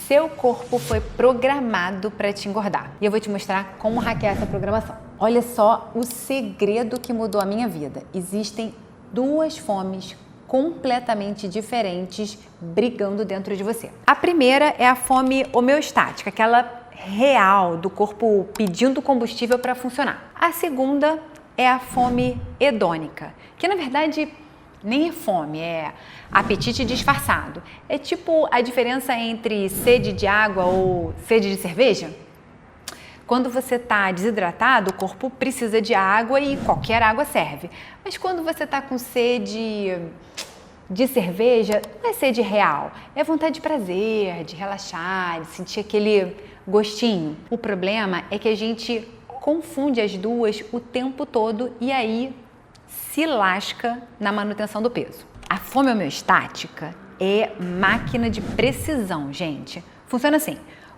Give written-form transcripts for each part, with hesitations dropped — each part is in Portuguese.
Seu corpo foi programado para te engordar. E eu vou te mostrar como hackear essa programação. Olha só o segredo que mudou a minha vida. Existem duas fomes completamente diferentes brigando dentro de você. A primeira é a fome homeostática, aquela real do corpo pedindo combustível para funcionar. A segunda é a fome hedônica, que na verdade nem é fome, é apetite disfarçado. É tipo a diferença entre sede de água ou sede de cerveja. Quando você está desidratado, o corpo precisa de água e qualquer água serve. Mas quando você está com sede de cerveja, não é sede real, é vontade de prazer, de relaxar, de sentir aquele gostinho. O problema é que a gente confunde as duas o tempo todo e aí se lasca na manutenção do peso. A fome homeostática é máquina de precisão, gente. Funciona assim: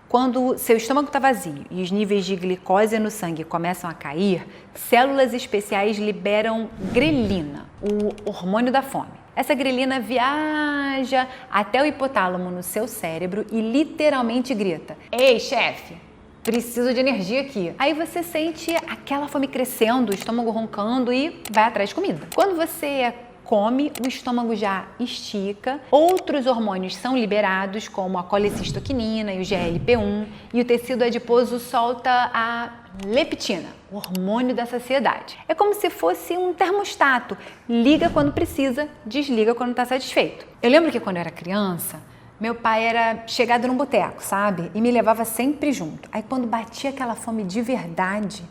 quando seu estômago está vazio e os níveis de glicose no sangue começam a cair, células especiais liberam grelina, o hormônio da fome. Essa grelina viaja até o hipotálamo no seu cérebro e literalmente grita: "Ei, chefe, preciso de energia aqui". Aí você sente aquela fome crescendo, o estômago roncando e vai atrás de comida. Quando você come, o estômago já estica, outros hormônios são liberados, como a colecistoquinina e o GLP-1, e o tecido adiposo solta a leptina, o hormônio da saciedade. É como se fosse um termostato, liga quando precisa, desliga quando está satisfeito. Eu lembro que quando eu era criança, meu pai era chegado num boteco, sabe? E me levava sempre junto. Aí quando batia aquela fome de verdade,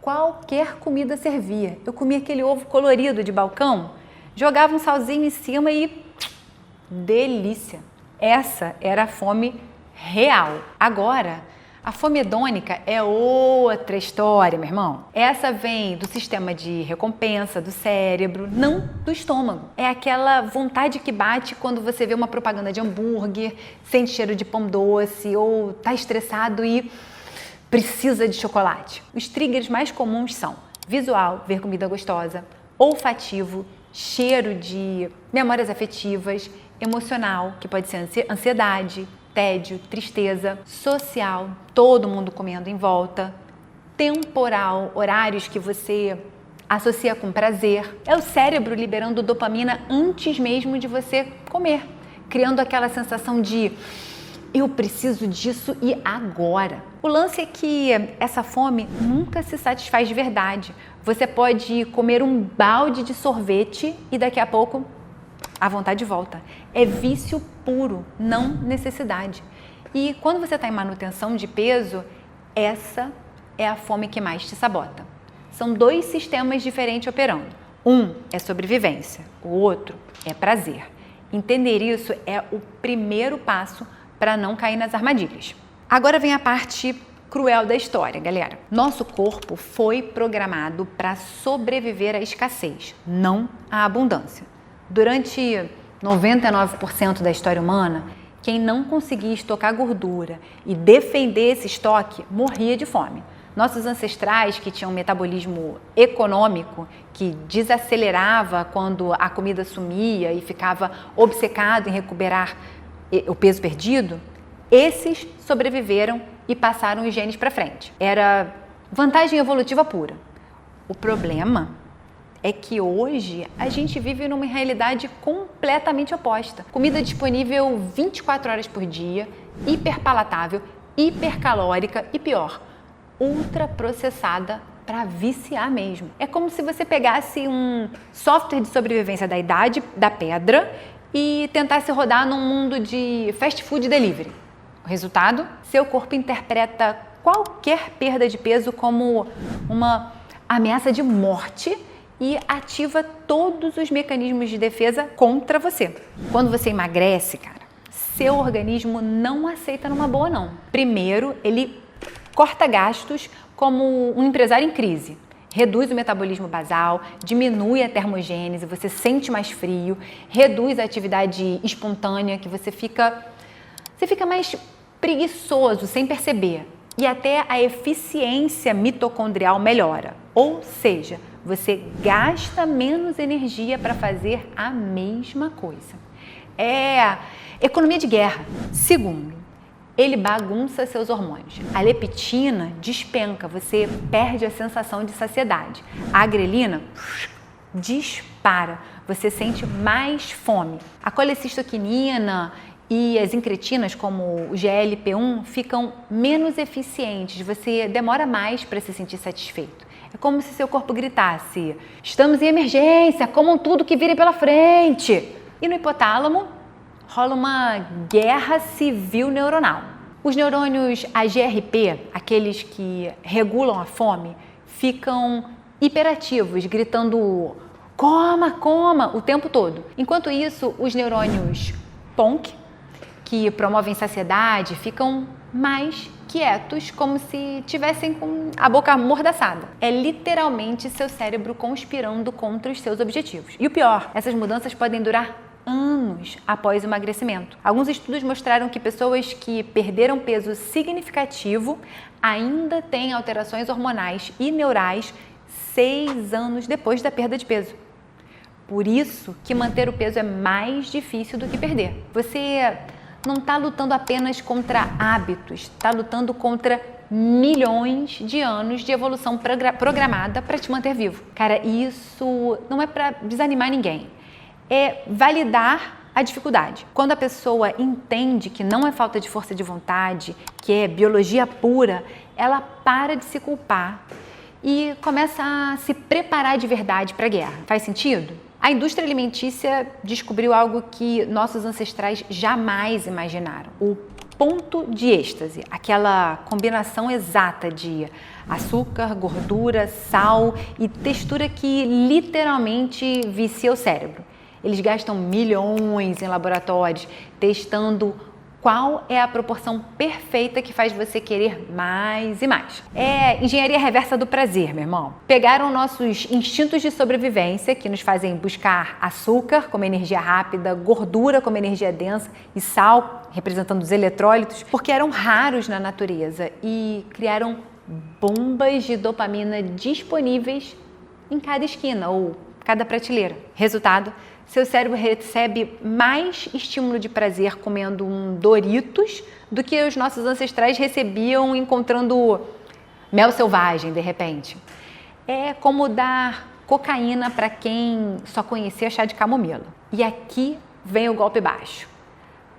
qualquer comida servia. Eu comia aquele ovo colorido de balcão, jogava um salzinho em cima e delícia. Essa era a fome real. Agora, a fome hedônica é outra história, meu irmão. Essa vem do sistema de recompensa do cérebro, não do estômago. É aquela vontade que bate quando você vê uma propaganda de hambúrguer, sente cheiro de pão doce ou tá estressado e precisa de chocolate. Os triggers mais comuns são visual, ver comida gostosa, olfativo, cheiro de memórias afetivas, emocional, que pode ser ansiedade, tédio, tristeza, social, todo mundo comendo em volta, temporal, horários que você associa com prazer. É o cérebro liberando dopamina antes mesmo de você comer, criando aquela sensação de eu preciso disso e agora. O lance é que essa fome nunca se satisfaz de verdade. Você pode comer um balde de sorvete e daqui a pouco a vontade volta. É vício puro, não necessidade. E quando você está em manutenção de peso, essa é a fome que mais te sabota. São dois sistemas diferentes operando. Um é sobrevivência, o outro é prazer. Entender isso é o primeiro passo para não cair nas armadilhas. Agora vem a parte cruel da história, galera. Nosso corpo foi programado para sobreviver à escassez, não à abundância. Durante 99% da história humana, quem não conseguia estocar gordura e defender esse estoque morria de fome. Nossos ancestrais, que tinham um metabolismo econômico, que desacelerava quando a comida sumia e ficava obcecado em recuperar o peso perdido, esses sobreviveram e passaram os genes para frente. Era vantagem evolutiva pura. O problema é que hoje a gente vive numa realidade completamente oposta. Comida disponível 24 horas por dia, hiperpalatável, hipercalórica e pior, ultraprocessada para viciar mesmo. É como se você pegasse um software de sobrevivência da Idade da Pedra e tentasse rodar num mundo de fast food delivery. O resultado? Seu corpo interpreta qualquer perda de peso como uma ameaça de morte e ativa todos os mecanismos de defesa contra você. Quando você emagrece, cara, seu organismo não aceita numa boa, não. Primeiro, ele corta gastos como um empresário em crise. Reduz o metabolismo basal, diminui a termogênese, você sente mais frio, reduz a atividade espontânea, que você fica mais preguiçoso sem perceber. E até a eficiência mitocondrial melhora. Ou seja, você gasta menos energia para fazer a mesma coisa. É economia de guerra. Segundo, ele bagunça seus hormônios. A leptina despenca, você perde a sensação de saciedade. A grelina dispara, você sente mais fome. A colecistoquinina e as incretinas, como o GLP-1, ficam menos eficientes, você demora mais para se sentir satisfeito. É como se seu corpo gritasse: estamos em emergência, comam tudo que virem pela frente. E no hipotálamo rola uma guerra civil neuronal. Os neurônios AGRP, aqueles que regulam a fome, ficam hiperativos, gritando coma, coma o tempo todo. Enquanto isso, os neurônios PONC, que promovem saciedade, ficam mais quietos, como se tivessem com a boca amordaçada. É literalmente seu cérebro conspirando contra os seus objetivos. E o pior, essas mudanças podem durar anos após o emagrecimento. Alguns estudos mostraram que pessoas que perderam peso significativo ainda têm alterações hormonais e neurais 6 anos depois da perda de peso. Por isso que manter o peso é mais difícil do que perder. Você não está lutando apenas contra hábitos, está lutando contra milhões de anos de evolução programada para te manter vivo. Cara, isso não é para desanimar ninguém, é validar a dificuldade. Quando a pessoa entende que não é falta de força de vontade, que é biologia pura, ela para de se culpar e começa a se preparar de verdade para a guerra. Faz sentido? A indústria alimentícia descobriu algo que nossos ancestrais jamais imaginaram: o ponto de êxtase, aquela combinação exata de açúcar, gordura, sal e textura que literalmente vicia o cérebro. Eles gastam milhões em laboratórios testando qual é a proporção perfeita que faz você querer mais e mais. É engenharia reversa do prazer, meu irmão. Pegaram nossos instintos de sobrevivência, que nos fazem buscar açúcar como energia rápida, gordura como energia densa e sal, representando os eletrólitos, porque eram raros na natureza, e criaram bombas de dopamina disponíveis em cada esquina ou cada prateleira. Resultado: seu cérebro recebe mais estímulo de prazer comendo um Doritos do que os nossos ancestrais recebiam encontrando mel selvagem, de repente. É como dar cocaína para quem só conhecia chá de camomila. E aqui vem o golpe baixo.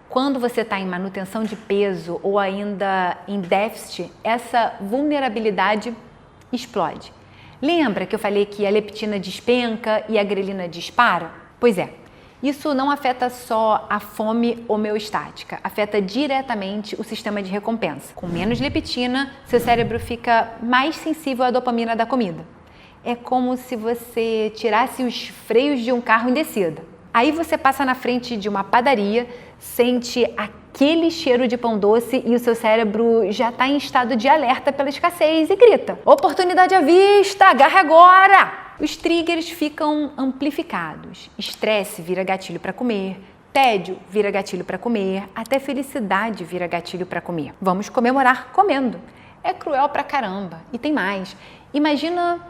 Quando você está em manutenção de peso ou ainda em déficit, essa vulnerabilidade explode. Lembra que eu falei que a leptina despenca e a grelina dispara? Pois é, isso não afeta só a fome homeostática, afeta diretamente o sistema de recompensa. Com menos leptina, seu cérebro fica mais sensível à dopamina da comida. É como se você tirasse os freios de um carro em descida. Aí você passa na frente de uma padaria, sente aquele cheiro de pão doce e o seu cérebro já está em estado de alerta pela escassez e grita: oportunidade à vista, agarre agora! Os triggers ficam amplificados. Estresse vira gatilho para comer, tédio vira gatilho para comer, até felicidade vira gatilho para comer. Vamos comemorar comendo. É cruel pra caramba. E tem mais. Imagina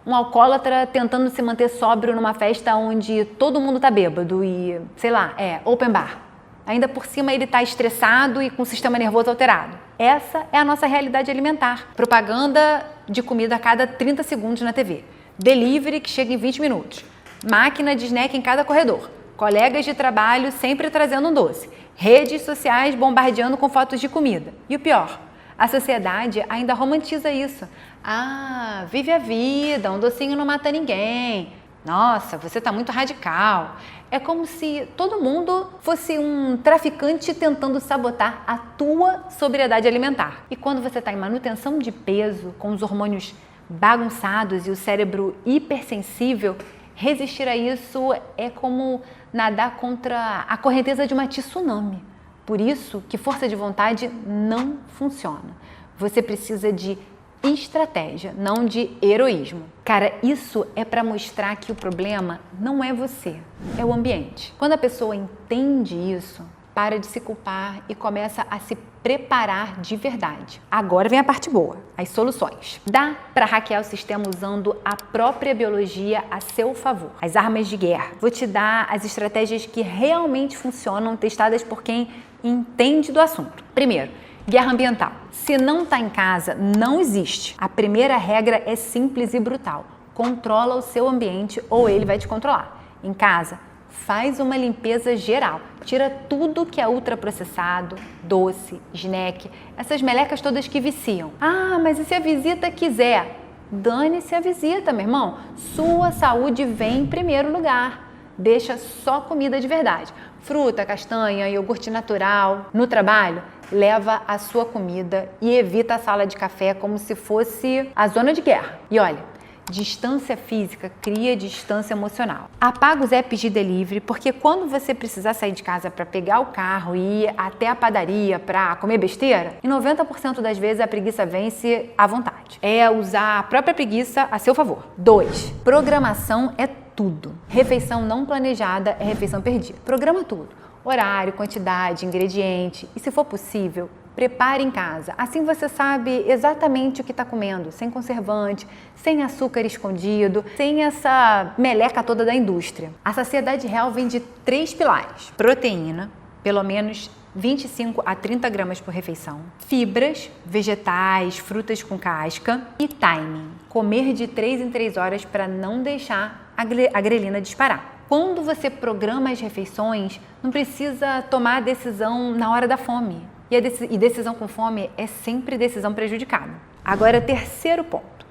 um alcoólatra tentando se manter sóbrio numa festa onde todo mundo tá bêbado e, sei lá, open bar. Ainda por cima ele tá estressado e com o sistema nervoso alterado. Essa é a nossa realidade alimentar. Propaganda de comida a cada 30 segundos na TV. Delivery que chega em 20 minutos. Máquina de snack em cada corredor. Colegas de trabalho sempre trazendo um doce. Redes sociais bombardeando com fotos de comida. E o pior, a sociedade ainda romantiza isso. Ah, vive a vida, um docinho não mata ninguém. Nossa, você tá muito radical. É como se todo mundo fosse um traficante tentando sabotar a tua sobriedade alimentar. E quando você está em manutenção de peso, com os hormônios bagunçados e o cérebro hipersensível, resistir a isso é como nadar contra a correnteza de uma tsunami. Por isso que força de vontade não funciona. Você precisa de estratégia, não de heroísmo. Cara, isso é para mostrar que o problema não é você, é o ambiente. Quando a pessoa entende isso, para de se culpar e começa a se preparar de verdade. Agora vem a parte boa, as soluções. Dá para hackear o sistema usando a própria biologia a seu favor. As armas de guerra. Vou te dar as estratégias que realmente funcionam, testadas por quem entende do assunto. Primeiro, Guerra ambiental. Se não está em casa, não existe. A primeira regra é simples e brutal. Controla o seu ambiente ou ele vai te controlar. Em casa, faz uma limpeza geral. Tira tudo que é ultraprocessado, doce, snack, essas melecas todas que viciam. Ah, mas e se a visita quiser? Dane-se a visita, meu irmão. Sua saúde vem em primeiro lugar. Deixa só comida de verdade. Fruta, castanha, iogurte natural. No trabalho, leva a sua comida e evita a sala de café como se fosse a zona de guerra. E olha, distância física cria distância emocional. Apaga os apps de delivery, porque quando você precisar sair de casa para pegar o carro e ir até a padaria para comer besteira, em 90% das vezes a preguiça vence à vontade. É usar a própria preguiça a seu favor. 2. Programação é tudo. Refeição não planejada é refeição perdida. Programa tudo. Horário, quantidade, ingrediente e, se for possível, prepare em casa. Assim você sabe exatamente o que está comendo, sem conservante, sem açúcar escondido, sem essa meleca toda da indústria. A saciedade real vem de 3 pilares. Proteína, pelo menos 25 a 30 gramas por refeição. Fibras, vegetais, frutas com casca. E timing. Comer de 3 em 3 horas para não deixar a grelina disparar. Quando você programa as refeições, não precisa tomar a decisão na hora da fome. E decisão com fome é sempre decisão prejudicada. Agora, terceiro ponto.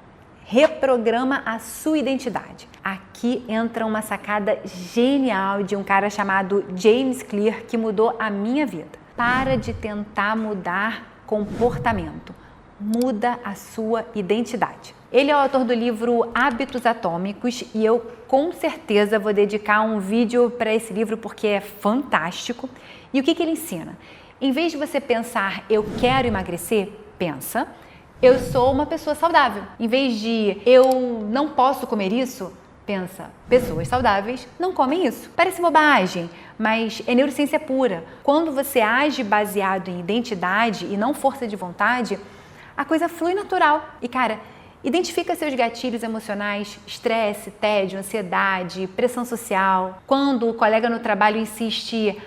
Reprograma a sua identidade. Aqui entra uma sacada genial de um cara chamado James Clear que mudou a minha vida. Para de tentar mudar comportamento. Muda a sua identidade. Ele é o autor do livro Hábitos Atômicos e eu com certeza vou dedicar um vídeo para esse livro porque é fantástico. E o que ele ensina? Em vez de você pensar, eu quero emagrecer, pensa, eu sou uma pessoa saudável. Em vez de, eu não posso comer isso, pensa, pessoas saudáveis não comem isso. Parece bobagem, mas é neurociência pura. Quando você age baseado em identidade e não força de vontade, a coisa flui natural. E cara, identifica seus gatilhos emocionais, estresse, tédio, ansiedade, pressão social. Quando o colega no trabalho insiste,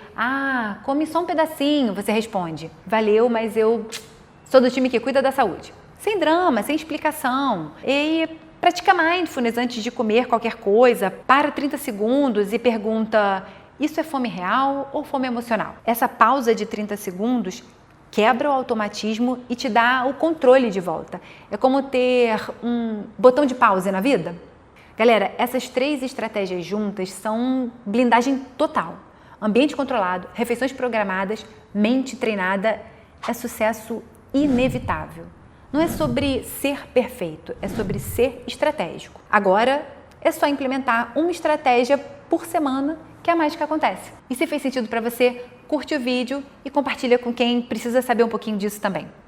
come só um pedacinho, você responde, valeu, mas eu sou do time que cuida da saúde. Sem drama, sem explicação. E pratica mindfulness antes de comer qualquer coisa, para 30 segundos e pergunta, isso é fome real ou fome emocional? Essa pausa de 30 segundos quebra o automatismo e te dá o controle de volta. É como ter um botão de pause na vida. Galera, essas 3 estratégias juntas são blindagem total. Ambiente controlado, refeições programadas, mente treinada, é sucesso inevitável. Não é sobre ser perfeito, é sobre ser estratégico. Agora, é só implementar uma estratégia por semana que a mágica acontece. E se fez sentido para você, curte o vídeo e compartilha com quem precisa saber um pouquinho disso também.